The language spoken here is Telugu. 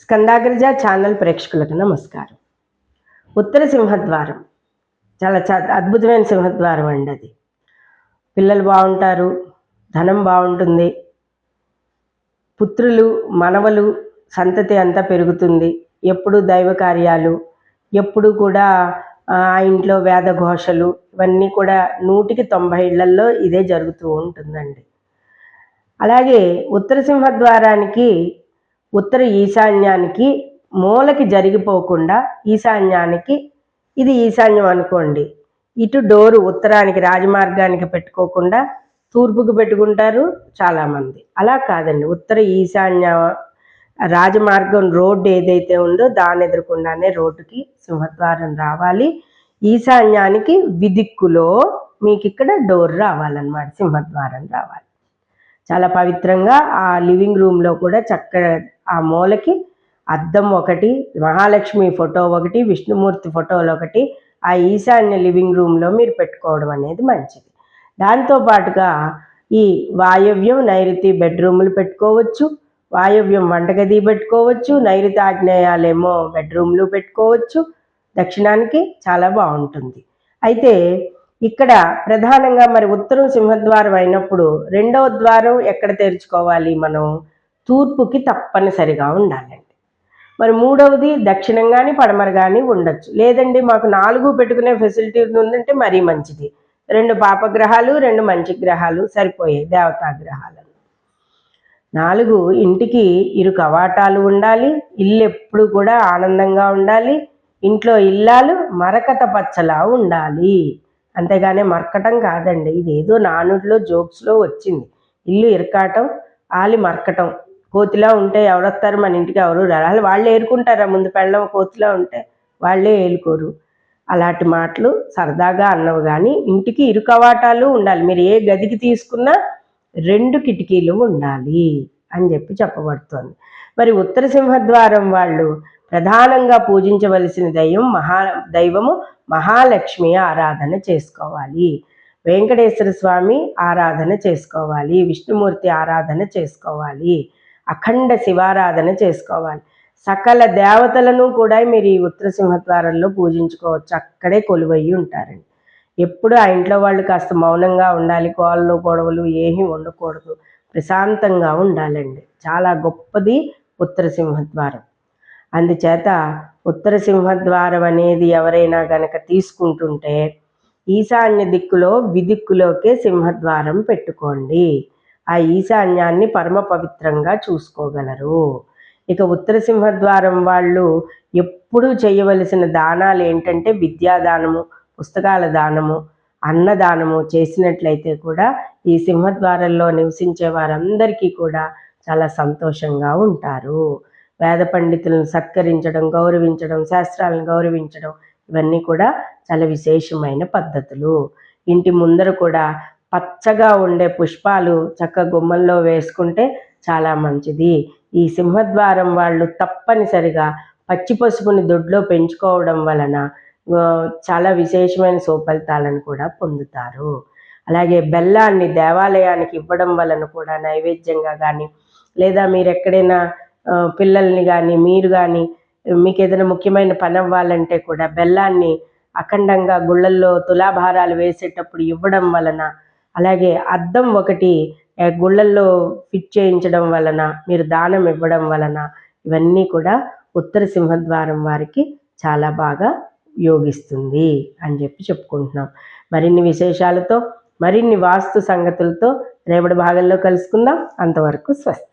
స్కందాగ్రజ ఛానల్ ప్రేక్షకులకు నమస్కారం. ఉత్తర సింహద్వారం చాలా అద్భుతమైన సింహద్వారం అండి. అది పిల్లలు బాగుంటారు, ధనం బాగుంటుంది, పుత్రులు మనవలు సంతతి అంతా పెరుగుతుంది. ఎప్పుడు దైవ కార్యాలు, ఎప్పుడు కూడా ఆ ఇంట్లో వేద ఘోషలు, ఇవన్నీ కూడా 100% ఇళ్లల్లో ఇదే జరుగుతూ ఉంటుందండి. అలాగే ఉత్తర సింహద్వారానికి ఉత్తర ఈశాన్యానికి మూలకి జరిగిపోకుండా ఈశాన్యానికి, ఇది ఈశాన్యం అనుకోండి, ఇటు డోరు ఉత్తరానికి రాజమార్గానికి పెట్టుకోకుండా తూర్పుకు పెట్టుకుంటారు చాలామంది. అలా కాదండి, ఉత్తర ఈశాన్య రాజమార్గం రోడ్డు ఏదైతే ఉందో దాని ఎదురకుండానే రోడ్డుకి సింహద్వారం రావాలి. ఈశాన్యానికి విదిక్కులో మీకు ఇక్కడ డోర్ రావాలన్నమాట, సింహద్వారం రావాలి. చాలా పవిత్రంగా ఆ లివింగ్ రూమ్లో కూడా చక్కగా ఆ మూలకి అద్దం ఒకటి, మహాలక్ష్మి ఫోటో ఒకటి, విష్ణుమూర్తి ఫోటోలు ఒకటి ఆ ఈశాన్య లివింగ్ రూమ్లో మీరు పెట్టుకోవడం అనేది మంచిది. దాంతోపాటుగా ఈ వాయవ్యం నైరుతి బెడ్రూములు పెట్టుకోవచ్చు, వాయవ్యం వంటగది పెట్టుకోవచ్చు, నైరుతి ఆగ్నేయాలేమో బెడ్రూమ్లు పెట్టుకోవచ్చు. దక్షిణానికి చాలా బాగుంటుంది. అయితే ఇక్కడ ప్రధానంగా మరి ఉత్తరం సింహద్వారం అయినప్పుడు రెండవ ద్వారం ఎక్కడ తెరుచుకోవాలి? మనం తూర్పుకి తప్పనిసరిగా ఉండాలండి. మరి మూడవది దక్షిణం కానీ పడమర కానీ ఉండొచ్చు. లేదండి మాకు 4 పెట్టుకునే ఫెసిలిటీ ఉందంటే మరీ మంచిది. 2 పాపగ్రహాలు 2 మంచి గ్రహాలు సరిపోయాయి, దేవతా గ్రహాలను. 4 ఇంటికి ఇరు కవాటాలు ఉండాలి. ఇల్లు ఎప్పుడు కూడా ఆనందంగా ఉండాలి. ఇంట్లో ఇల్లాలు మరకత పచ్చలా ఉండాలి. అంతేగానే మరకటం కాదండి, ఇదేదో నానుడిలో జోక్స్లో వచ్చింది. ఇల్లు ఇరకాటం, ఆలి మరకటం. కోతిలా ఉంటే ఎవరొస్తారు మన ఇంటికి? ఎవరు రాలి వాళ్ళే ఏరుకుంటారా? ముందు పెళ్ళం కోతిలా ఉంటే వాళ్ళే ఏలుకోరు. అలాంటి మాటలు సరదాగా అన్నవి కానీ ఇంటికి ఇరు కవాటాలు ఉండాలి. మీరు ఏ గదికి తీసుకున్నా 2 కిటికీలు ఉండాలి అని చెప్పబడుతోంది. మరి ఉత్తర సింహద్వారం వాళ్ళు ప్రధానంగా పూజించవలసిన దైవము మహాలక్ష్మి ఆరాధన చేసుకోవాలి, వెంకటేశ్వర స్వామి ఆరాధన చేసుకోవాలి, విష్ణుమూర్తి ఆరాధన చేసుకోవాలి, అఖండ శివారాధన చేసుకోవాలి. సకల దేవతలను కూడా మీరు ఈ ఉత్తర సింహద్వారంలో పూజించుకోవచ్చు. అక్కడే కొలువయ్యి ఉంటారండి. ఎప్పుడు ఆ ఇంట్లో వాళ్ళు కాస్త మౌనంగా ఉండాలి, గోళ్ళు గొడవలు ఏమీ ఉండకూడదు, ప్రశాంతంగా ఉండాలండి. చాలా గొప్పది ఉత్తర సింహద్వారం. అందుచేత ఉత్తర సింహద్వారం అనేది ఎవరైనా గనక తీసుకుంటుంటే ఈశాన్య దిక్కులో విదిక్కులోకే సింహద్వారం పెట్టుకోండి. ఆ ఈశాన్యాన్ని పరమ పవిత్రంగా చూసుకోగలరు. ఇక ఉత్తర సింహద్వారం వాళ్ళు ఎప్పుడూ చేయవలసిన దానాలు ఏంటంటే విద్యాదానము, పుస్తకాల దానము, అన్నదానము చేసినట్లయితే కూడా ఈ సింహద్వారంలో నివసించే వారందరికీ కూడా చాలా సంతోషంగా ఉంటారు. వేద పండితులను సత్కరించడం, గౌరవించడం, శాస్త్రాలను గౌరవించడం, ఇవన్నీ కూడా చాలా విశేషమైన పద్ధతులు. ఇంటి ముందర కూడా పచ్చగా ఉండే పుష్పాలు చక్క గుమ్మంలో వేసుకుంటే చాలా మంచిది. ఈ సింహద్వారం వాళ్ళు తప్పనిసరిగా పచ్చి పసుపుని దొడ్లో పెంచుకోవడం వలన చాలా విశేషమైన సుఫలితాలను కూడా పొందుతారు. అలాగే బెల్లాన్ని దేవాలయానికి ఇవ్వడం వలన కూడా నైవేద్యంగా కానీ, లేదా మీరు ఎక్కడైనా పిల్లల్ని కానీ మీరు కానీ మీకు ఏదైనా ముఖ్యమైన పని అవ్వాలంటే కూడా బెల్లాన్ని అఖండంగా గుళ్ళల్లో తులాభారాలు వేసేటప్పుడు ఇవ్వడం వలన, అలాగే అద్దం ఒకటి గుళ్ళల్లో ఫిట్ చేయించడం వలన, మీరు దానం ఇవ్వడం వలన ఇవన్నీ కూడా ఉత్తర సింహద్వారం వారికి చాలా బాగా యోగిస్తుంది అని చెప్పుకుంటున్నాం. మరిన్ని విశేషాలతో, మరిన్ని వాస్తు సంగతులతో రేపటి భాగంలో కలుసుకుందాం. అంతవరకు స్వస్తి.